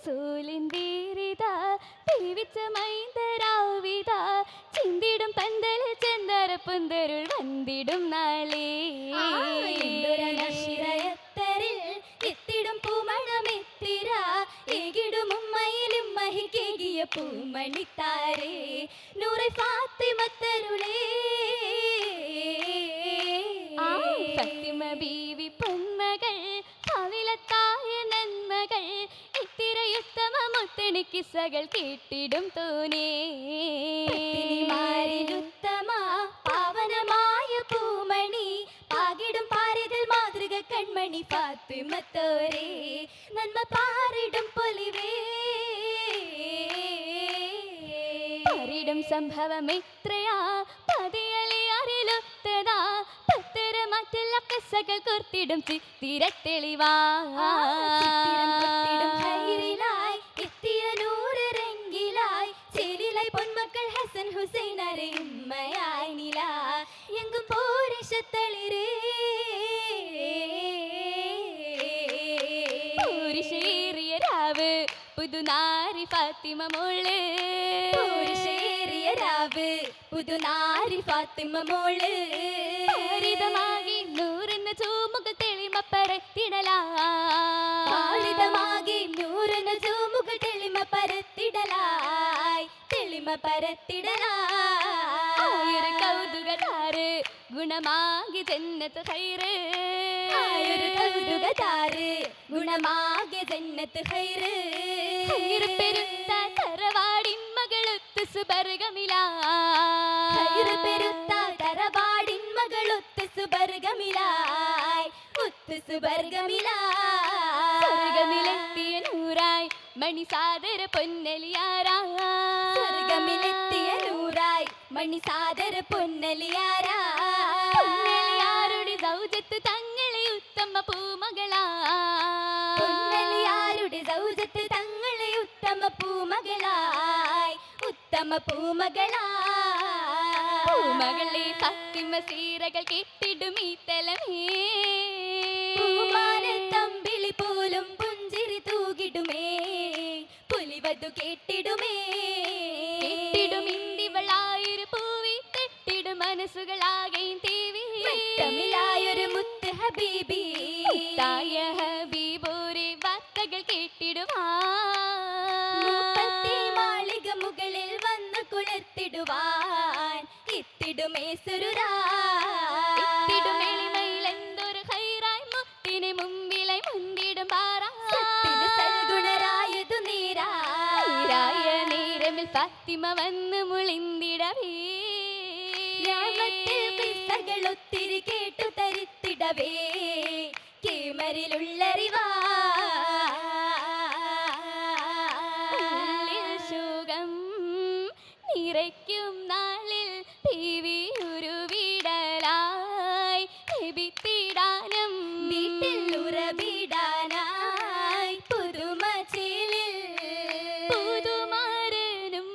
റസൂലിൻ വീരിതാ പിരിവിച്ച മൈന്ദരാവിതാ ചിന്തിടും പന്തലിൽ ചെന്തര പുന്തരുൾ വന്നിടും നാളേ നശിറയത്തരിൽ എത്തിടും പൂമണമെത്തിര ഏകിടും ഉമ്മയിലും മഹിക്കേകിയ പൂമണിത്താരേ നൂറെ ഫാത്തിമത്തരുളേ ഫാത്തിമ ബീവി പൊന്മകൾ പവിലത്തായ നന്മകൾ ഇത്തിരയുത്തമ മുത്തണി കിസ്സകൾ കേട്ടിടും തോനേ മാരിലുത്തമ പാവനമായ പൂമണി പാകിടും പാരിതിൽ മാതൃക കൺമണി ഫാത്തിമത്തോരേ നന്മ പാറിടും പൊലിവേ പാരിടും സംഭവം എത്രയാ പതിയലിയാറിലുത്തതാ പത്തര മറ്റുള്ള കിസ്സകൾ കുർത്തിടും ചിത്തിരത്തെളിവാ എത്തിയ നൂറെങ്കിലായി ചേലിലായി പൊന്മക്കൾ ഹസൻ ഹുസൈൻ അരയുമ്മയായി നില എങ്കും പോരിഷത്തളിരേ പൂരിശേറിയ രാവ് പുതുനാരി ഫാത്തിമ മോള് പൂരിശേറിയ രാവ് പുതുനാരി ഫാത്തിമ മോള് ഹരിതമാകി നൂറെന്ന ചൂമുകൾ തെളിമ പരത്തിടലാളിതമാകി നൂറെന്ന ചൂമുകൾ തെളിമ പരത്തിടലായി കൗതുകതാറ് ഗുണമാകി ജന്നത്ത് ഖൈറ് കൗതുകതാറ് ഗുണമാകെ ജന്നത്ത് ഖൈറ് പെരുത്ത തറവാടിൻ മകളൊത്ത് പെരുത്ത തറവാടിൻ മകളൊത്ത് സുബർഗമിലായി സ്വർഗമിലെത്തിയ നൂറായി മണിസാദര സ്വർഗമിലെത്തിയ നൂറായി മണിസാദര പൊന്നലിയാരുടെ സൗജത്ത് തങ്ങളെ ഉത്തമ പൊന്നലിയാരുടെ സൗജത്ത് തങ്ങളെ ഉത്തമ പൂമകളെ ഫാത്തിമ സീറകൾ കേട്ടിടും ഈ തലമേ തമ്പിളി പോലും പുഞ്ചിരി തൂകിടുമേ പുലിവതു കേട്ടിടുമേ ഇന്ദിവളായൊരു പൂവി തെട്ടിടും മനസ്സുകളാകെയും തീവി തമിഴായൊരു മുത്ത് ഹബീബി തായ ഹബീബോരെ വാർത്തകൾ കേട്ടിടുവാ മാളിക മുകളിൽ വന്ന് കുളിർത്തിടുവാൻ എത്തിടുമേ എളിമയിലെന്തൊരു ഹൈറായി മുത്തിനെ മുമ്പിലായി മുന്തിടും സൽഗുണരായതു നീരായ നേരമിൽ ഫാത്തിമ വന്ന് മുളിന്തിടവേ കിസ്സകൾ ഒത്തിരി കേട്ടു തരിത്തിടവേ കേമരിലുള്ളറിവാ സുഖം നിറയ്ക്കും നാളിൽ പിവി ഒരു വിടലായി ലഭിത്തിടാനും വീട്ടിൽ ഉറവിടാനായി പുതുമച്ചിലിൽ പുതുമാരനും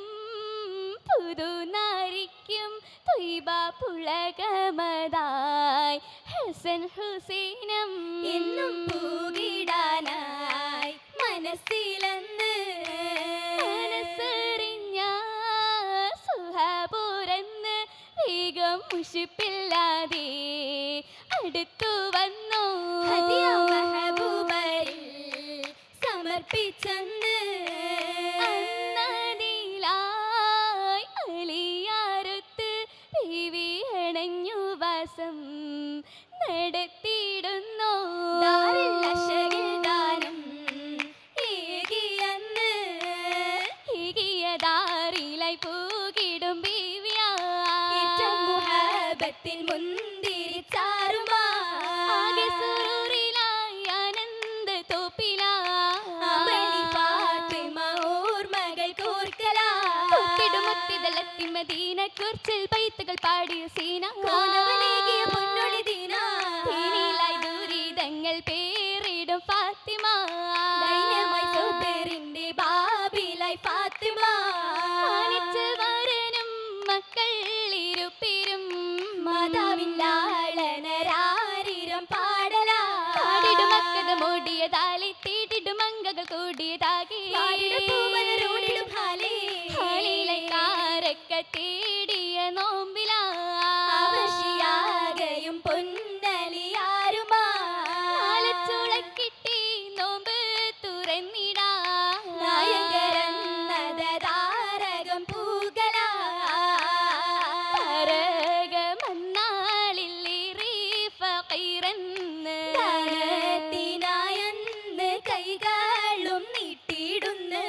പുതുനാരിക്കും ത്വയ്ബ പുളകമതായി ഹസൻ ഹുസൈനും എന്നും പൂകിടാനായി മനസ്സിലെന്ന് മനസ്സറിഞ്ഞ സുഹപുരന്ന് വേഗം മുഷിപ്പില്ലാതെ അടുത്തു വന്നു മെഹബൂബരിൽ സമർപ്പിച്ചെന്ന് അന്നതിലായി അലിയാരൊത്ത് ബീവി അണഞ്ഞു വാസം നടത്തിയിടുന്നു ദാനം ഏകിയതാറിലായി പൂകിടും ബീവിയാ മുഹബത്തിൽ മുന്തിരി ചാറുമാ ആകെ സുറൂറിലായി ആനന്ദ തോപ്പിലായി ഫാത്തിമ ഓർമ്മകൾ കോർക്കലാ മുത്തിതളത്തി മദീന കുർച്ചിൽ പൈത്തുകൾ പാടിയ സീന പൊന്നൊളി ദീനിലായി ദുരിതങ്ങൾ പേരിടും ഫാത്തിമ സോദരിന്റെ ബാബിലായി ഫാത്തിമ മാനിച്ച് വരനും മക്കൾ ഇരുപ്പിരും മാതാവില്ലാളനരാരിരം പാടലാ പാടിടും മക്കത മൂടിയതാലി തീടിടും അങ്കകൾ കൂടിയതാകെ പൂമലരോടിടും ഹാലേ ഹാലിലെ കാരക്ക തേടിയ നോമ്പിലാ ആവശ്യാകയും പൊന്നലിയാരുമാ നാലച്ചുളക്കിട്ടി നോമ്പ് തുറന്നിടാ നായകരെന്നതാരകം പൂകലാ താരകമന്നാളില്ലേറി ഫഖീറെന്ന് ദാനത്തിനായെന്ന് കൈകളും നീട്ടിയിടുന്ന്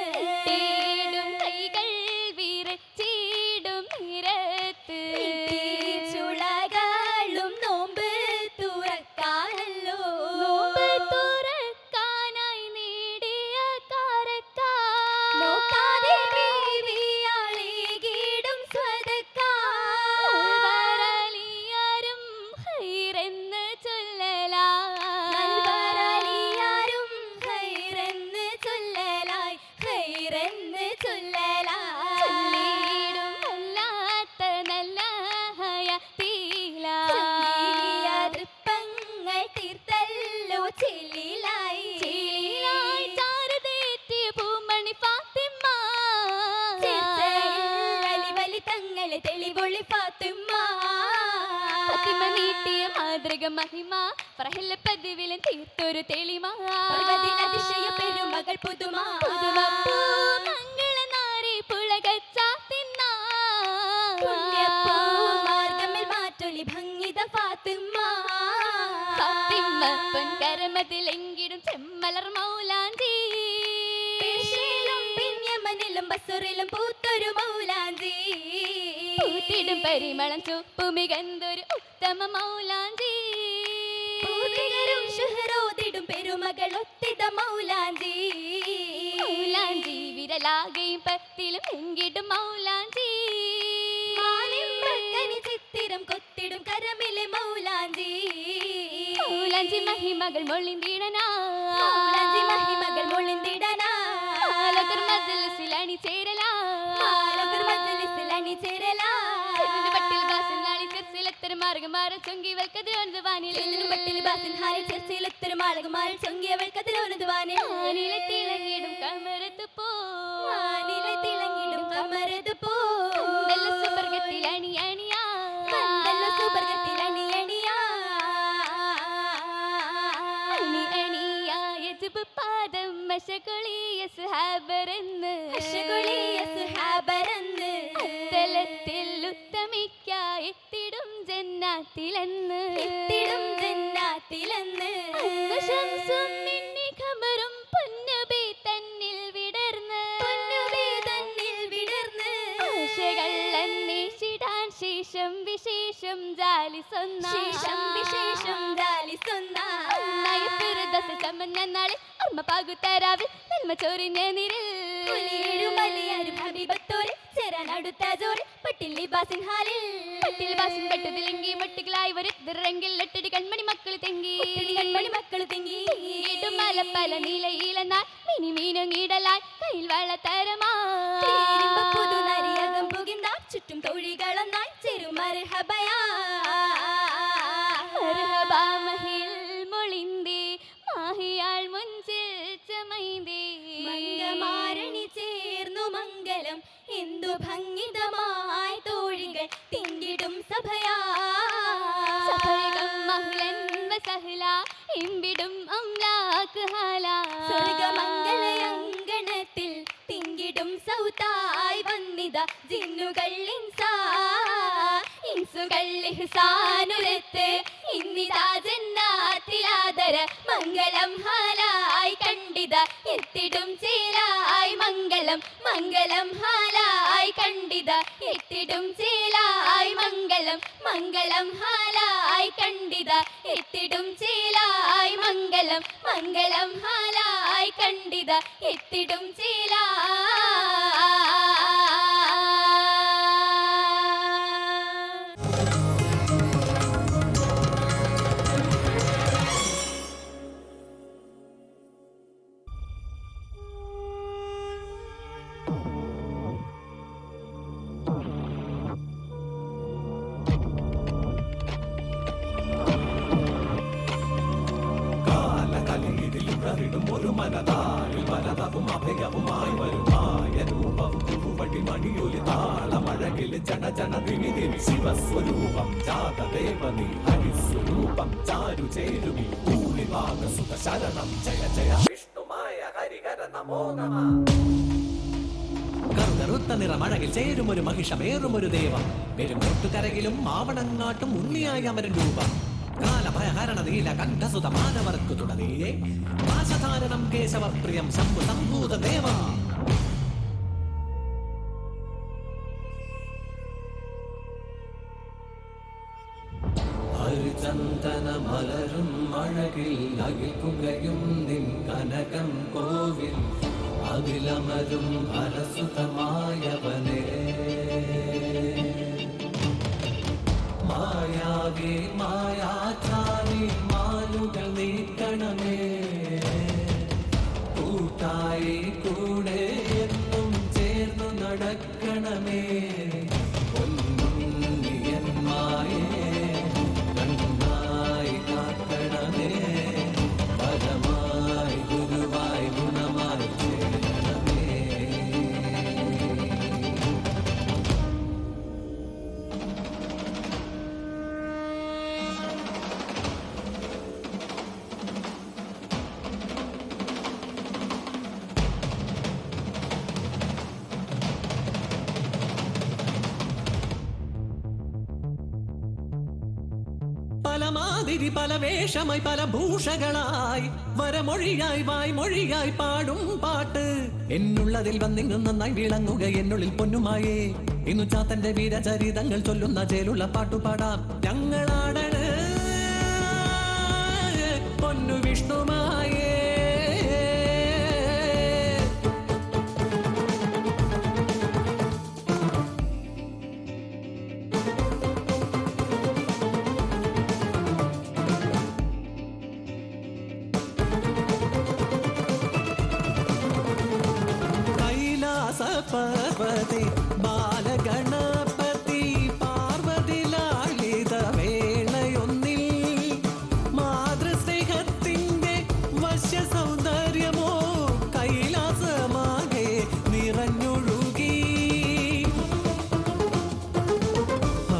തേടും കൈകൾ വിറച്ചിടും നിരത്ത് ചുളകളും നോമ്പ് തുറക്കാനല്ലോ നോമ്പ് തുറക്കാനായി നേടിയ കാരക്ക നോക്കാതെ ബീവിയാളേകിടും സ്വതക്ക നൽവരലിയാരും ഹൈറെന്ന് ചൊല്ലലാ നൽവരലിയാരും ഖൈറെന്ന് ചൊല്ലലായി ഖൈറെന്ന് ചൊല്ലലായി ചൊല്ലിയിടും വല്ലാത്ത നല്ല ഹയാത്തീല ചൊല്ലിയ തൃപ്പങ്ങൾ തീർത്തല്ലോ ചെല്ലിലായി ചീലായി ചാരുതേറ്റിയ പൂമണി ഫാത്തിമ അലിവലി തങ്ങളെ തെളിവൊളി ഫാത്തിമ ഫാത്തിമ നീട്ടിയ മാതൃക മഹിമ ഫറഹില പതിവിലും തീർത്തൊരു തെളിമ അതിശയ പെരുമകൾ പുതുമ മംഗളനാരി പുളകച്ചാത്തിന്ന പുണ്യപ്പൂ മാർഗമിൽ മാറ്റൊലി ഭംഗിത ഫാത്തിമ ഫാത്തിമ പൊൻകരമതിലെങ്കിടും ചെമ്മലർ മൗലാഞ്ചി പേർഷ്യയിലും പിന്യമനിലും ബസുറിലും പൂത്തൊരു മൗലാഞ്ചി പൂത്തിടും പരിമളം ചുപ്പുമികന്തൊരു ഉത്തമ മൗലാഞ്ചി പൂതികരും ശുഹ്റോദിടും പെരുമകൾ ഒത്തിത മൗലാഞ്ചി മൗലാഞ്ചി വിരലാകെയും പത്തിലും എങ്കിടും മൗലാഞ്ചി മാനിമ്പക്കനി ചിത്തിരം കൊത്തിടും കരമിലെ മൗലാഞ്ചി മൗലാഞ്ചി മഹിമകൾ മൊളിന്തിടനാ മൗലാഞ്ചി മഹിമകൾ മൊളിന്തിടനാ മാലകർ മജ്ലിസിൽ അണിചേരലാ മാലകർ മജ്ലിസിൽ അണിചേരലാ ചെന്നിന് പട്ടിൽ ബാസിൻ നാളി ചെർസിലെത്തരം മാർഗമാര ചൊങ്കിവൽക്കതിരൊന്ന് വാനിൽ ചെല്ലിനും പട്ടിൽ ബാസിൻ ഹാരിൽ ചെർച്ചയിലെത്തൊരു മാളകുമാരിൽ ചൊങ്കിയവൾ കതിരോനതുവാനെ വാനിലെ തിളങ്ങിടും കമരത്ത് പോ വാനിലെ തിളങ്ങിടും കമരത് പോ നല്ല സുവർഗത്തിൽ അണിയണിയാ കണ്ടല്ലോ സുവർഗത്തിൽ അണിയണിയാ അണി അണിയായ ജുബ് പാദം മശകുളിയ സുഹാബരെന്ന് അശകുളിയ സുഹാബരെന്ന് തലത്തിൽ ഉത്തമിക്കായി എത്തിടും ജന്നാത്തിലെന്ന് എത്തിടും ജന്നാത്തിലെന്ന് ശംസും മിന്നി ഖമറും പൊന്നുബി തന്നിൽ വിടർന്ന് പൊന്നുവേ തന്നിൽ വിടർന്ന് ആശകൾ അന്വേഷിടാൻ ശേഷം വിശേഷം ജാലി ശേഷം വിശേഷം ജാലിസൊന്ന ചമന്ന നാളിൽ ഓർമ്മ പാകുത്തരാവിൽ നന്മ ചൊരിഞ്ഞ നിരിൽ കുലിയേഴുമലിയാരും ഹബീബത്തോരെ ചേരാനടുത്ത ജോറിൽ പട്ടിൽ ലിബാസിൻ ഹാലിൽ പട്ടിൽ ബാസിൻ പെട്ടതിലെങ്കി മട്ടികളായി വരുത്തിറങ്കിൽ എട്ടടി കൺമണി മക്കൾ തെങ്കി കൺമണി മക്കൾ തിങ്ങി ഈടും മല പല നിലയിലെന്നാൽ മിനി മീനുങ്ങിടലായി കയ്യിൽ വളത്തരമാ പുതു നരിയകം പുകിന്ത ചുറ്റും തൊഴികളൊന്നായി ചെറുമർഹബയാ മർഹബാ മഹിൽ മൊളിന്തി മാഹിയാൾ മുൻപിൽ ചമൈന്തി മംഗമാരണി ചേർന്നു മംഗലം എന്തു ഭംഗിതമായി തോഴികൾ തിങ്കിടും സഭയാ സഫരികം മഹ്ലൻ വസഹ്ല ഇമ്പിടും അംലാക്ക് ഹാല സ്വർഗമംഗലയങ്കണത്തിൽ തിങ്കിടും സൗതായി വന്നിത ജിന്നുകൾ ഇൻസുകൾ ഇഹ്സാനുരത്ത് ഇന്നിതാ ജന്നാത്തിലാദര മംഗളം ഹാലായി കണ്ടിത എത്തിടും ചേലായി മംഗളം മംഗളം ഹാലായി കണ്ടിത എത്തിടും ചേലായി മംഗളം മംഗളം ഹാലായി കണ്ടിത എത്തിടും ചേലായി മംഗളം മംഗളം ഹാലായി കണ്ടിത എത്തിടും കുളിരിടും ഒരു മനതാരിൽ വലതവും അഭയവുമായി വരുമായ രൂപം കുറുവടി മണിയൊലി താളമഴകിൽ ജന ജന ദിനിതിൽ ശിവസ്വരൂപം ജാതദേവനി ഹരിസ്വരൂപം ചാരു ചേരുവി ൂളിവാക സുത ശരണം ജയ ജയ വിഷ്ണുമായ ഹരിഹര നമോ നമ. കറുകറുത്ത നിറമഴകിൽ ചേരും ഒരു മഹിഷമേറുമൊരു ദേവം വരും കൊട്ടുകരകിലും മാവണങ്ങാട്ടും ഉണ്ണിയായി അമരൻ രൂപം കാലഭയഹരണ നീല കണ്ഠസുത മാനവർക്കു തുടങ്ങിയേ പാശധാരണം കേശവപ്രിയം ശംഭു സംഭൂത ദേവ. ഹരിചന്ദന മലരും അഴകിൽ അകിൽ പുകയും നിൻ കനകം കോവിൽ അകിലമരും ഹരസുതമായവനേ മായാവേ മായാചാരി മാലുകൾ നീക്കണമേ കൂട്ടായി കൂടെ എന്നും ചേർന്നു നടക്കണമേ പൊന്നുണ്ണിയന്മായേ കണ്ണായി കാക്കണമേ പരമായി ഗുരുവായി ഗുണമായി ചേരണമേ. പലമാതിരി പല വേഷമായി പല ഭൂഷകളായി വരമൊഴിയായി വായ്മൊഴിയായി പാടും പാട്ട് എന്നുള്ളതിൽ വന്നിങ്ങും നന്നായി വിളങ്ങുക എന്നുള്ളിൽ പൊന്നുമായേ ഇന്നു ചാത്തന്റെ വീരചരിതങ്ങൾ ചൊല്ലുന്ന ചേലുള്ള പാട്ടുപാടാം ഞങ്ങളാടണ് പൊന്നു വിഷ്ണുമായേ. പർവതി ബാലഗണപതി പാർവതി ലാളിത വേളയൊന്നിൽ മാതൃസ്നേഹത്തിന്റെ വശ്യ സൗന്ദര്യമോ കൈലാസമാകെ നിറഞ്ഞൊഴുകി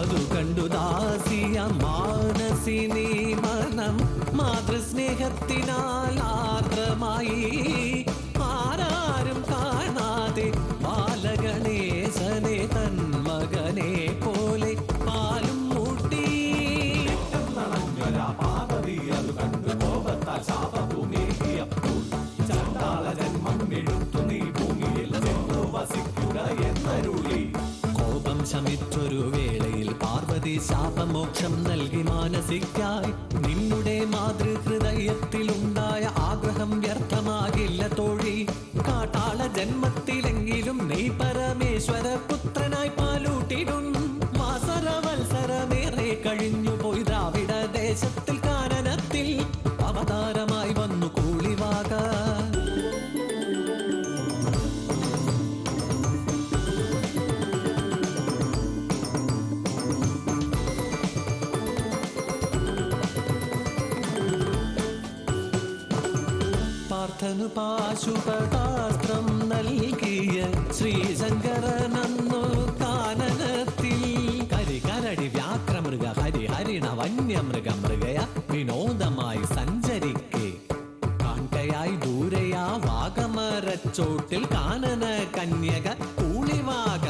അതു കണ്ടു ദാസിയ മാനസിനി മനം മാതൃസ്നേഹത്തിനാൽ ആർദ്രമായി ആരാരും കാണാതെ ബാലഗണേശനെ തൻ മകനെ പോലെ പാലും മൂട്ടി പാർവതി അത് കണ്ടു കോപത്താൽ ശാപഭൂമിയപ്പോൾ ചണ്ടാള ജന്മം എടുത്തു നീ ഭൂമിയിൽ ചെന്നു വസിക്കുക എന്നരുളി. കോപം ശമിച്ചൊരു വേളയിൽ പാർവതി ശാപമോക്ഷം നൽകി മാനസിക്കായി നിന്നുടെ മാതൃഹൃദയത്തിലുണ്ടായ ആഗ്രഹം വ്യർത്ഥമാകില്ല തോഴി കാട്ടാള ജന്മത്തിലെങ്കിലും നീ പരമേശ്വര പുത്രനായി പാലൂട്ടിടും വാസരവത്സരമേറെ കഴിഞ്ഞു പോയി ദ്രാവിഡ ദേശത്തിൽ കാനനത്തിൽ അവതാരമായി വന്നു കൂളിവാക. പാർത്ഥനു പാശുപതാസ്ത്രം നൽകിയ ശ്രീശങ്കരനന്നു കാനനത്തിൽ കരികരടി വ്യാക്രമൃഗ ഹരിഹരിണ വന്യമൃഗ മൃഗയ വിനോദമായി സഞ്ചരിക്കെ കാൺകയായി ദൂരയാ വാഗമരച്ചോട്ടിൽ കാനന കന്യക കൂളിവാക.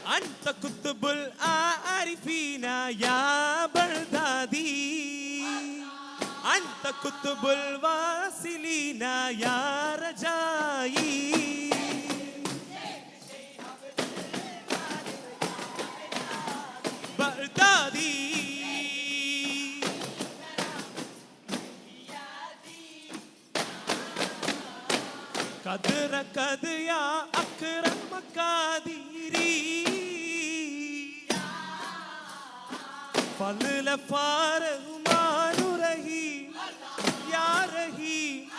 أنت قطب العارفين يا بغدادي أنت قطب الواصلين يا رجائي بغدادي قدرك يا أكرم مقاديري فضل فارغمان رحيم يا رحيم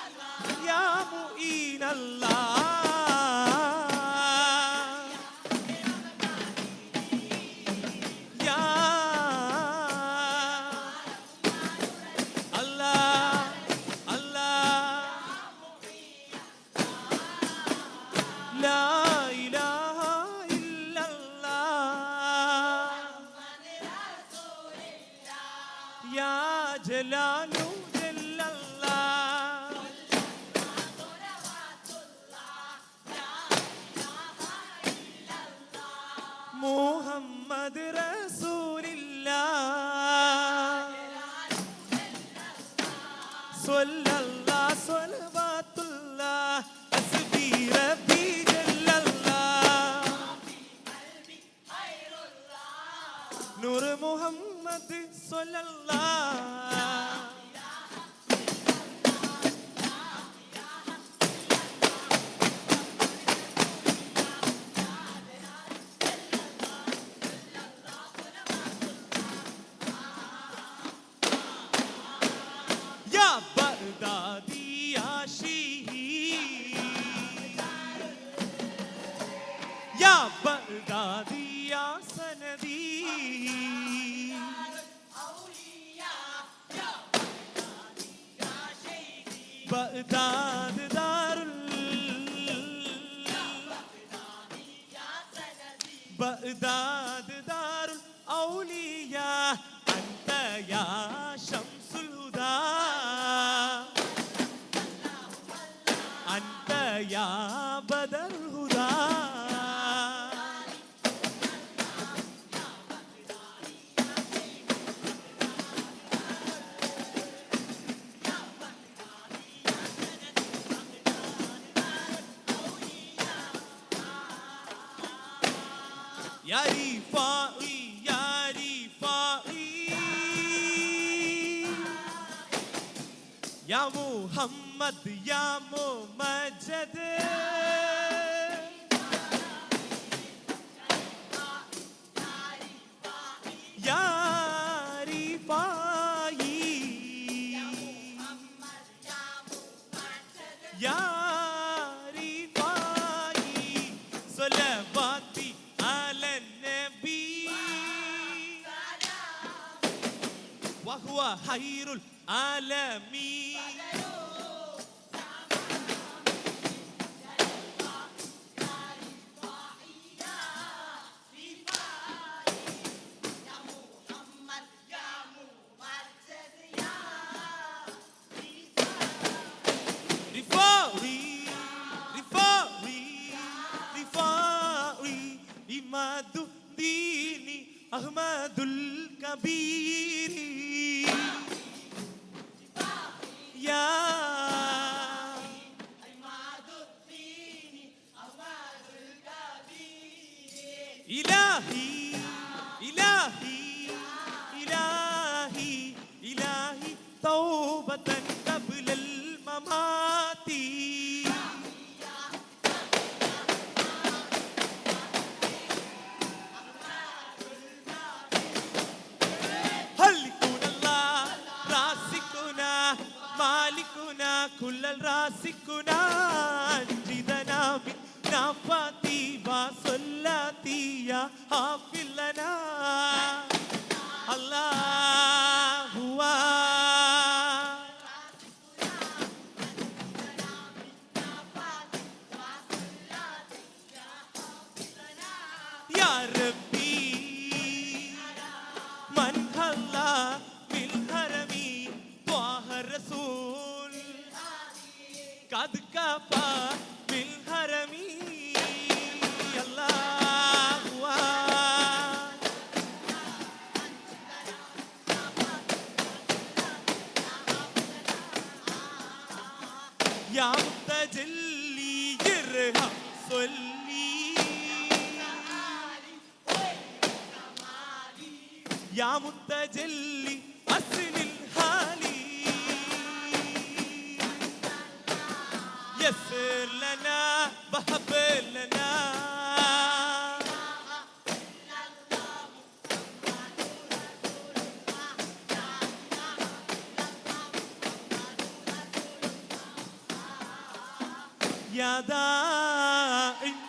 يا معين الله يا الله الله لا إله إلا الله يا جلال جل الله محمد رسول الله صلى الله صلوات الله حسبي ربي جل الله نور محمد صلى الله يا بغدادي يا شهيد يا بغدادي يا سندي بغداد دار بغداد دار الأولياء أنت يا شمس الهدى أنت يا بدر الهدى يا رفاعي يا رفاعي يا محمد يا ممجد يا رفاعي يا رفاعي صلواتي على النبي وهو خير العالمين رفاعي رفاعي رفاعي إماد الدين أحمد الكبير يا إلهي إلهي إلهي إلهي توبة قبل الممات هلكنا الله راسكنا مالكنا كل الراسكنا أنجدنا من نفاتي وصلاتي يا حافظ لنا الله هو يا ربي من هلا بالهرمي طه الرسول قد كفى بالهرمي الله يا متجلي يرحم صلي يا متجلي أسن الحالي يسر لنا بحب لنا داعي